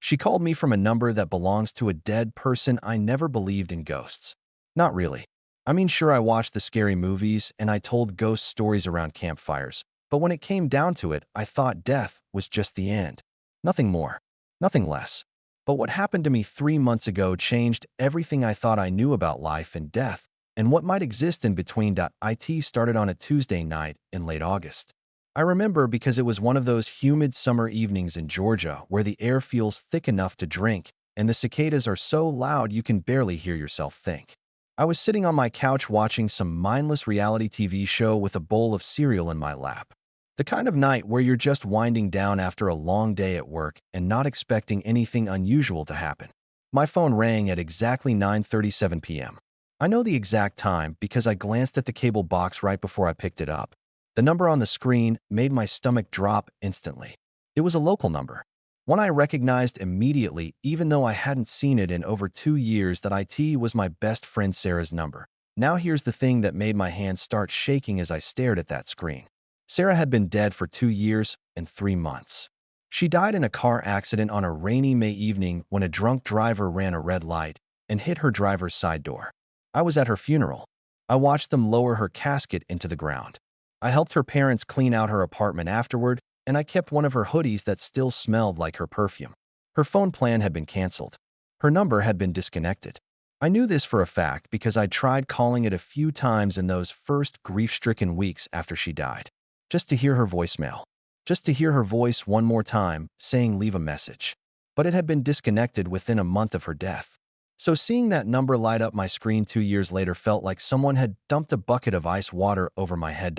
She called me from a number that belongs to a dead person. I never believed in ghosts. Not really. I mean, sure, I watched the scary movies and I told ghost stories around campfires, but when it came down to it, I thought death was just the end. Nothing more. Nothing less. But what happened to me 3 months ago changed everything I thought I knew about life and death, and what might exist in between. It started on a Tuesday night in late August. I remember because it was one of those humid summer evenings in Georgia where the air feels thick enough to drink, and the cicadas are so loud you can barely hear yourself think. I was sitting on my couch watching some mindless reality TV show with a bowl of cereal in my lap. The kind of night where you're just winding down after a long day at work and not expecting anything unusual to happen. My phone rang at exactly 9:37 p.m. I know the exact time because I glanced at the cable box right before I picked it up. The number on the screen made my stomach drop instantly. It was a local number, one I recognized immediately even though I hadn't seen it in over 2 years. It was my best friend Sarah's number. Now here's the thing that made my hands start shaking as I stared at that screen. Sarah had been dead for 2 years and 3 months. She died in a car accident on a rainy May evening when a drunk driver ran a red light and hit her driver's side door. I was at her funeral. I watched them lower her casket into the ground. I helped her parents clean out her apartment afterward, and I kept one of her hoodies that still smelled like her perfume. Her phone plan had been canceled. Her number had been disconnected. I knew this for a fact because I'd tried calling it a few times in those first grief-stricken weeks after she died. Just to hear her voicemail. Just to hear her voice one more time, saying leave a message. But it had been disconnected within a month of her death. So seeing that number light up my screen 2 years later felt like someone had dumped a bucket of ice water over my head.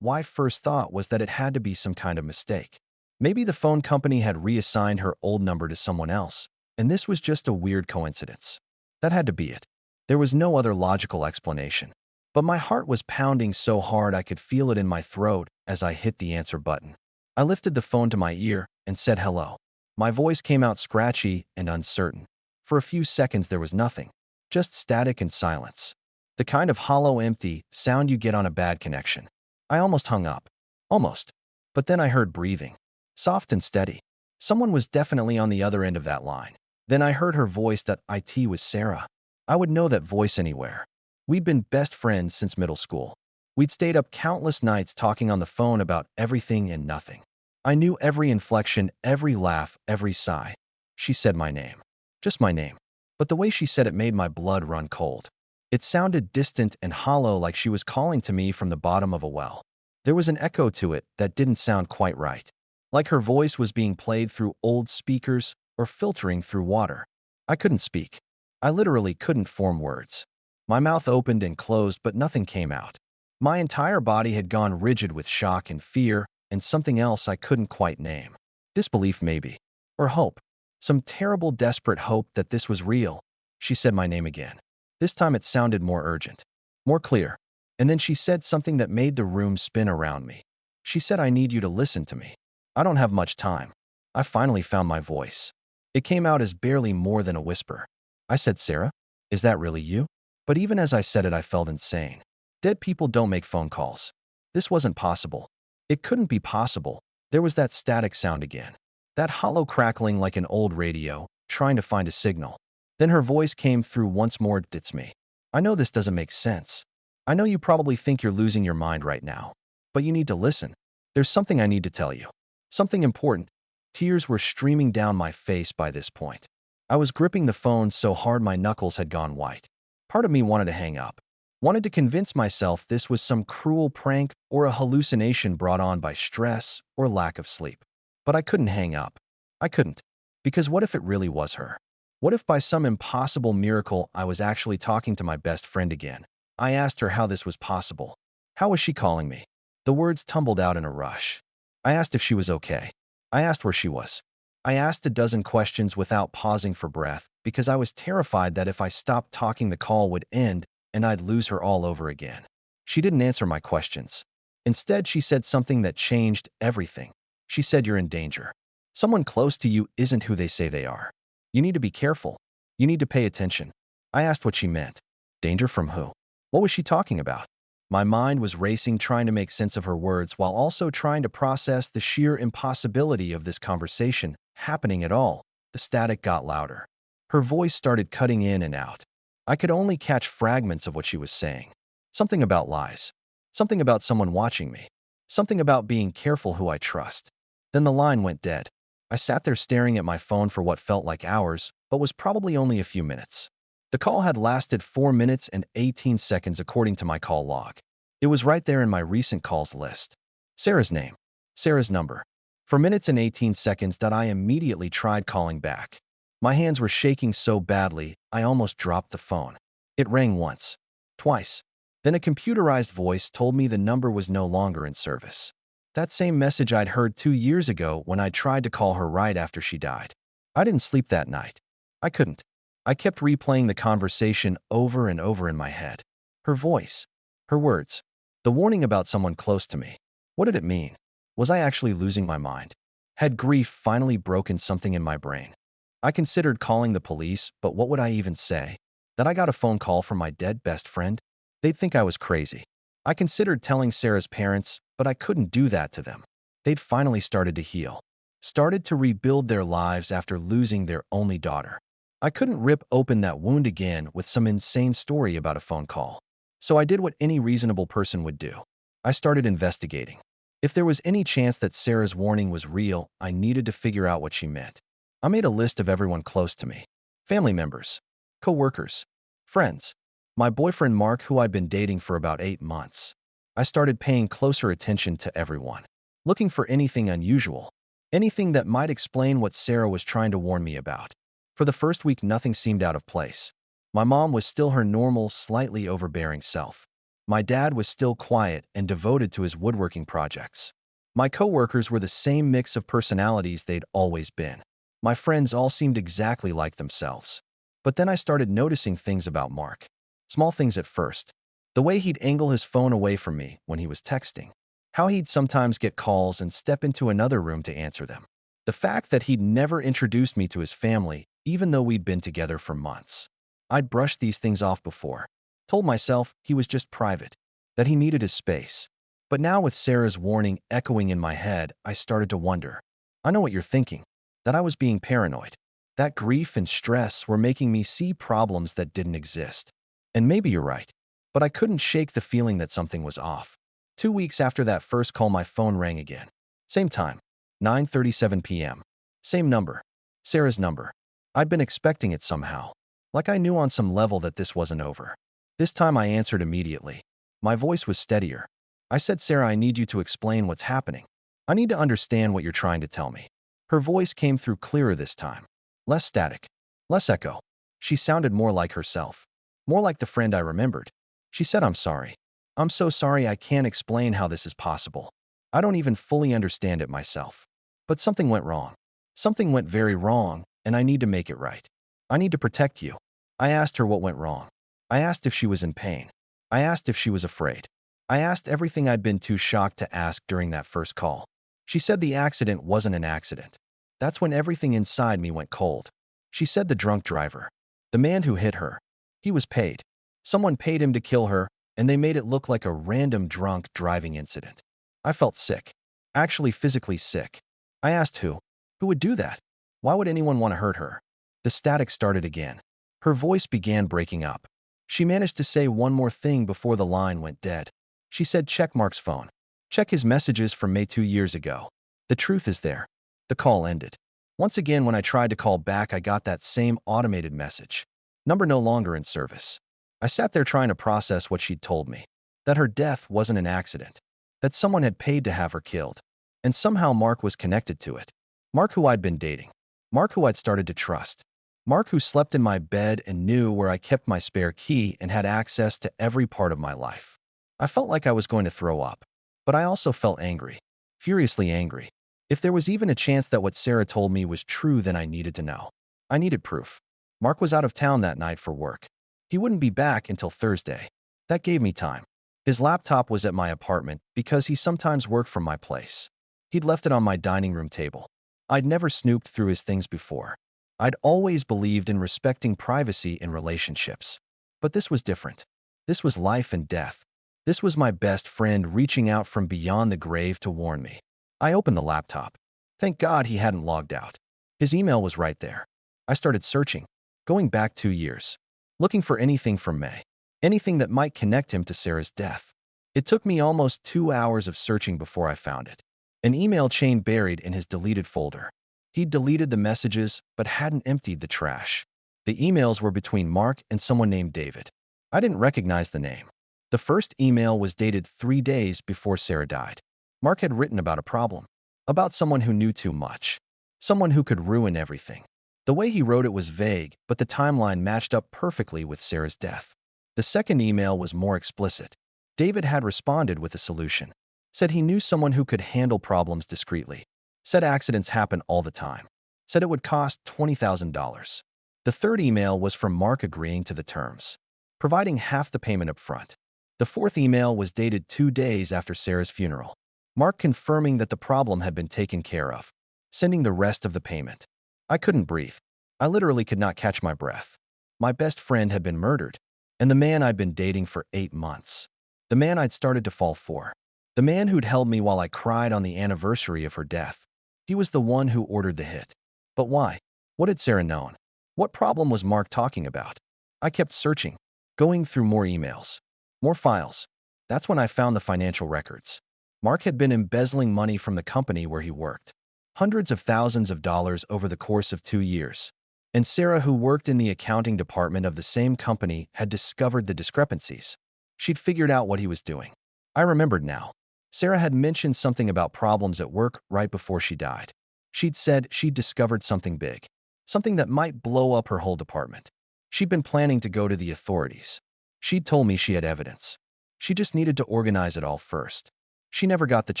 My first thought was that it had to be some kind of mistake. Maybe the phone company had reassigned her old number to someone else, and this was just a weird coincidence. That had to be it. There was no other logical explanation. But my heart was pounding so hard I could feel it in my throat as I hit the answer button. I lifted the phone to my ear and said hello. My voice came out scratchy and uncertain. For a few seconds there was nothing, just static and silence. The kind of hollow, empty sound you get on a bad connection. I almost hung up. Almost. But then I heard breathing. Soft and steady. Someone was definitely on the other end of that line. Then I heard her voice. It was Sarah. I would know that voice anywhere. We'd been best friends since middle school. We'd stayed up countless nights talking on the phone about everything and nothing. I knew every inflection, every laugh, every sigh. She said my name. Just my name. But the way she said it made my blood run cold. It sounded distant and hollow, like she was calling to me from the bottom of a well. There was an echo to it that didn't sound quite right. Like her voice was being played through old speakers or filtering through water. I couldn't speak. I literally couldn't form words. My mouth opened and closed, but nothing came out. My entire body had gone rigid with shock and fear and something else I couldn't quite name. Disbelief maybe. Or hope. Some terrible, desperate hope that this was real. She said my name again. This time it sounded more urgent. More clear. And then she said something that made the room spin around me. She said, I need you to listen to me. I don't have much time. I finally found my voice. It came out as barely more than a whisper. I said, Sarah, is that really you? But even as I said it, I felt insane. Dead people don't make phone calls. This wasn't possible. It couldn't be possible. There was that static sound again. That hollow crackling like an old radio, trying to find a signal. Then her voice came through once more. It's me. I know this doesn't make sense. I know you probably think you're losing your mind right now. But you need to listen. There's something I need to tell you. Something important. Tears were streaming down my face by this point. I was gripping the phone so hard my knuckles had gone white. Part of me wanted to hang up. Wanted to convince myself this was some cruel prank or a hallucination brought on by stress or lack of sleep. But I couldn't hang up. I couldn't. Because what if it really was her? What if by some impossible miracle I was actually talking to my best friend again? I asked her how this was possible. How was she calling me? The words tumbled out in a rush. I asked if she was okay. I asked where she was. I asked a dozen questions without pausing for breath because I was terrified that if I stopped talking the call would end and I'd lose her all over again. She didn't answer my questions. Instead, she said something that changed everything. She said, you're in danger. Someone close to you isn't who they say they are. You need to be careful. You need to pay attention. I asked what she meant. Danger from who? What was she talking about? My mind was racing, trying to make sense of her words while also trying to process the sheer impossibility of this conversation happening at all. The static got louder. Her voice started cutting in and out. I could only catch fragments of what she was saying. Something about lies. Something about someone watching me. Something about being careful who I trust. Then the line went dead. I sat there staring at my phone for what felt like hours, but was probably only a few minutes. The call had lasted 4 minutes and 18 seconds according to my call log. It was right there in my recent calls list. Sarah's name. Sarah's number. For minutes and 18 seconds that I immediately tried calling back. My hands were shaking so badly, I almost dropped the phone. It rang once. Twice. Then a computerized voice told me the number was no longer in service. That same message I'd heard 2 years ago when I tried to call her right after she died. I didn't sleep that night. I couldn't. I kept replaying the conversation over and over in my head. Her voice. Her words. The warning about someone close to me. What did it mean? Was I actually losing my mind? Had grief finally broken something in my brain? I considered calling the police, but what would I even say? That I got a phone call from my dead best friend? They'd think I was crazy. I considered telling Sarah's parents, but I couldn't do that to them. They'd finally started to heal. Started to rebuild their lives after losing their only daughter. I couldn't rip open that wound again with some insane story about a phone call. So I did what any reasonable person would do. I started investigating. If there was any chance that Sarah's warning was real, I needed to figure out what she meant. I made a list of everyone close to me. Family members, co-workers, friends, my boyfriend Mark, who I'd been dating for about 8 months. I started paying closer attention to everyone, looking for anything unusual, anything that might explain what Sarah was trying to warn me about. For the first week, nothing seemed out of place. My mom was still her normal, slightly overbearing self. My dad was still quiet and devoted to his woodworking projects. My co-workers were the same mix of personalities they'd always been. My friends all seemed exactly like themselves. But then I started noticing things about Mark. Small things at first. The way he'd angle his phone away from me when he was texting. How he'd sometimes get calls and step into another room to answer them. The fact that he'd never introduced me to his family, even though we'd been together for months. I'd brushed these things off before. Told myself he was just private. That he needed his space. But now with Sarah's warning echoing in my head, I started to wonder. I know what you're thinking. That I was being paranoid. That grief and stress were making me see problems that didn't exist. And maybe you're right. But I couldn't shake the feeling that something was off. 2 weeks after that first call, my phone rang again. Same time, 9:37 p.m. Same number. Sarah's number. I'd been expecting it somehow. Like I knew on some level that this wasn't over. This time I answered immediately. My voice was steadier. I said, Sarah, I need you to explain what's happening. I need to understand what you're trying to tell me. Her voice came through clearer this time. Less static. Less echo. She sounded more like herself. More like the friend I remembered. She said, I'm sorry. I'm so sorry, I can't explain how this is possible. I don't even fully understand it myself. But something went wrong. Something went very wrong, and I need to make it right. I need to protect you. I asked her what went wrong. I asked if she was in pain. I asked if she was afraid. I asked everything I'd been too shocked to ask during that first call. She said the accident wasn't an accident. That's when everything inside me went cold. She said the drunk driver, the man who hit her, he was paid. Someone paid him to kill her, and they made it look like a random drunk driving incident. I felt sick. Actually physically sick. I asked who? Who would do that? Why would anyone want to hurt her? The static started again. Her voice began breaking up. She managed to say one more thing before the line went dead. She said, check Mark's phone. Check his messages from May 2 years ago. The truth is there. The call ended. Once again, when I tried to call back, I got that same automated message. Number no longer in service. I sat there trying to process what she'd told me. That her death wasn't an accident. That someone had paid to have her killed. And somehow Mark was connected to it. Mark, who I'd been dating. Mark, who I'd started to trust. Mark, who slept in my bed and knew where I kept my spare key and had access to every part of my life. I felt like I was going to throw up. But I also felt angry. Furiously angry. If there was even a chance that what Sarah told me was true, then I needed to know. I needed proof. Mark was out of town that night for work. He wouldn't be back until Thursday. That gave me time. His laptop was at my apartment because he sometimes worked from my place. He'd left it on my dining room table. I'd never snooped through his things before. I'd always believed in respecting privacy in relationships. But this was different. This was life and death. This was my best friend reaching out from beyond the grave to warn me. I opened the laptop. Thank God he hadn't logged out. His email was right there. I started searching, going back 2 years, looking for anything from May, anything that might connect him to Sarah's death. It took me almost 2 hours of searching before I found it. An email chain buried in his deleted folder. He'd deleted the messages, but hadn't emptied the trash. The emails were between Mark and someone named David. I didn't recognize the name. The first email was dated 3 days before Sarah died. Mark had written about a problem, about someone who knew too much, someone who could ruin everything. The way he wrote it was vague, but the timeline matched up perfectly with Sarah's death. The second email was more explicit. David had responded with a solution. Said he knew someone who could handle problems discreetly. Said accidents happen all the time. Said it would cost $20,000. The third email was from Mark agreeing to the terms, providing half the payment up front. The fourth email was dated 2 days after Sarah's funeral. Mark confirming that the problem had been taken care of, sending the rest of the payment. I couldn't breathe. I literally could not catch my breath. My best friend had been murdered, and the man I'd been dating for 8 months. The man I'd started to fall for. The man who'd held me while I cried on the anniversary of her death. He was the one who ordered the hit. But why? What had Sarah known? What problem was Mark talking about? I kept searching, going through more emails, more files. That's when I found the financial records. Mark had been embezzling money from the company where he worked. Hundreds of thousands of dollars over the course of 2 years. And Sarah, who worked in the accounting department of the same company, had discovered the discrepancies. She'd figured out what he was doing. I remembered now. Sarah had mentioned something about problems at work right before she died. She'd said she'd discovered something big, something that might blow up her whole department. She'd been planning to go to the authorities. She'd told me she had evidence. She just needed to organize it all first. She never got the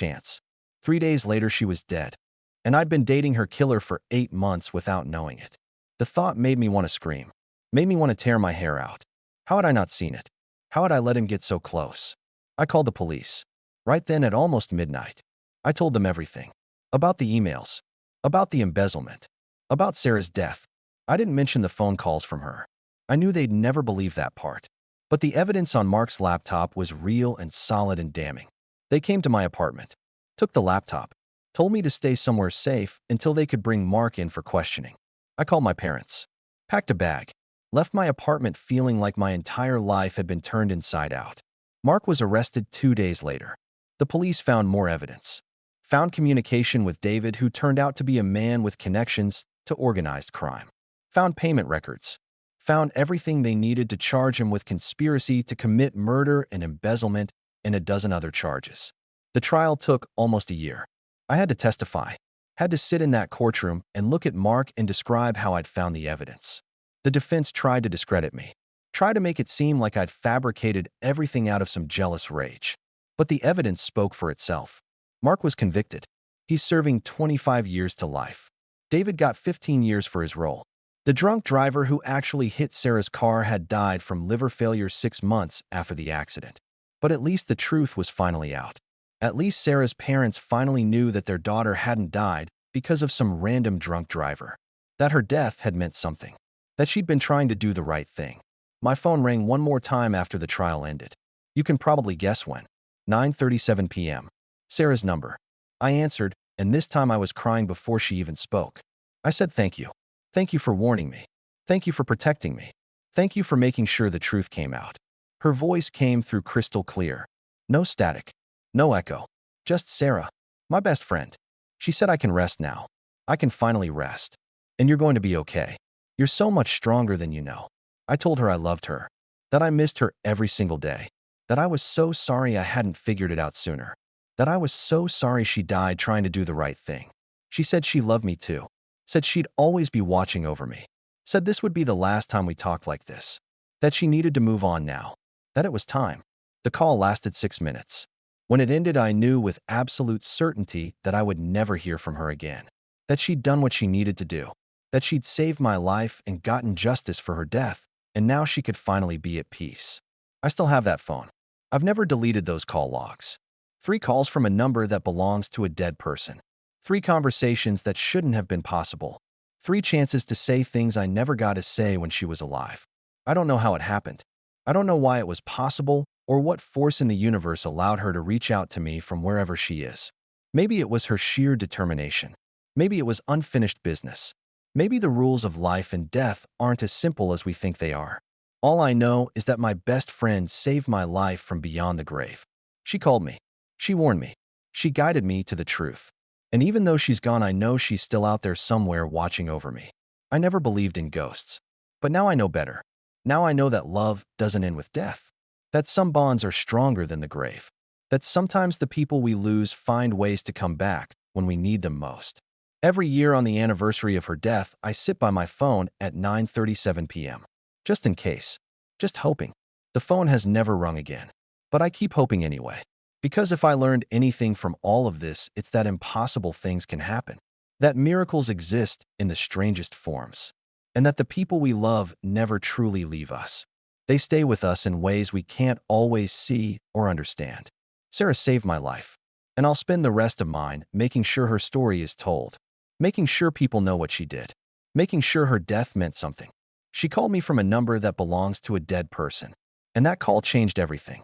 chance. 3 days later, she was dead. And I'd been dating her killer for 8 months without knowing it. The thought made me want to scream, made me want to tear my hair out. How had I not seen it? How had I let him get so close? I called the police. Right then at almost midnight. I told them everything. About the emails. About the embezzlement. About Sarah's death. I didn't mention the phone calls from her. I knew they'd never believe that part. But the evidence on Mark's laptop was real and solid and damning. They came to my apartment, took the laptop, told me to stay somewhere safe until they could bring Mark in for questioning. I called my parents, packed a bag, left my apartment feeling like my entire life had been turned inside out. Mark was arrested 2 days later. The police found more evidence, found communication with David, who turned out to be a man with connections to organized crime, found payment records, found everything they needed to charge him with conspiracy to commit murder and embezzlement and a dozen other charges. The trial took almost a year. I had to testify, had to sit in that courtroom and look at Mark and describe how I'd found the evidence. The defense tried to discredit me, tried to make it seem like I'd fabricated everything out of some jealous rage. But the evidence spoke for itself. Mark was convicted. He's serving 25 years to life. David got 15 years for his role. The drunk driver who actually hit Sarah's car had died from liver failure 6 months after the accident. But at least the truth was finally out. At least Sarah's parents finally knew that their daughter hadn't died because of some random drunk driver. That her death had meant something. That she'd been trying to do the right thing. My phone rang one more time after the trial ended. You can probably guess when. 9:37 p.m. Sarah's number. I answered, and this time I was crying before she even spoke. I said thank you. Thank you for warning me. Thank you for protecting me. Thank you for making sure the truth came out. Her voice came through crystal clear. No static. No echo. Just Sarah, my best friend. She said I can rest now. I can finally rest. And you're going to be okay. You're so much stronger than you know. I told her I loved her. That I missed her every single day. That I was so sorry I hadn't figured it out sooner. That I was so sorry she died trying to do the right thing. She said she loved me too. Said she'd always be watching over me. Said this would be the last time we talked like this. That she needed to move on now. That it was time. The call lasted 6 minutes. When it ended, I knew with absolute certainty that I would never hear from her again. That she'd done what she needed to do. That she'd saved my life and gotten justice for her death, and now she could finally be at peace. I still have that phone. I've never deleted those call logs. 3 calls from a number that belongs to a dead person. 3 conversations that shouldn't have been possible. 3 chances to say things I never got to say when she was alive. I don't know how it happened. I don't know why it was possible or what force in the universe allowed her to reach out to me from wherever she is. Maybe it was her sheer determination. Maybe it was unfinished business. Maybe the rules of life and death aren't as simple as we think they are. All I know is that my best friend saved my life from beyond the grave. She called me. She warned me. She guided me to the truth. And even though she's gone, I know she's still out there somewhere watching over me. I never believed in ghosts. But now I know better. Now I know that love doesn't end with death. That some bonds are stronger than the grave. That sometimes the people we lose find ways to come back when we need them most. Every year on the anniversary of her death, I sit by my phone at 9:37 p.m. Just in case. Just hoping. The phone has never rung again. But I keep hoping anyway. Because if I learned anything from all of this, it's that impossible things can happen. That miracles exist in the strangest forms. And that the people we love never truly leave us. They stay with us in ways we can't always see or understand. Sarah saved my life. And I'll spend the rest of mine making sure her story is told. Making sure people know what she did. Making sure her death meant something. She called me from a number that belongs to a dead person. And that call changed everything.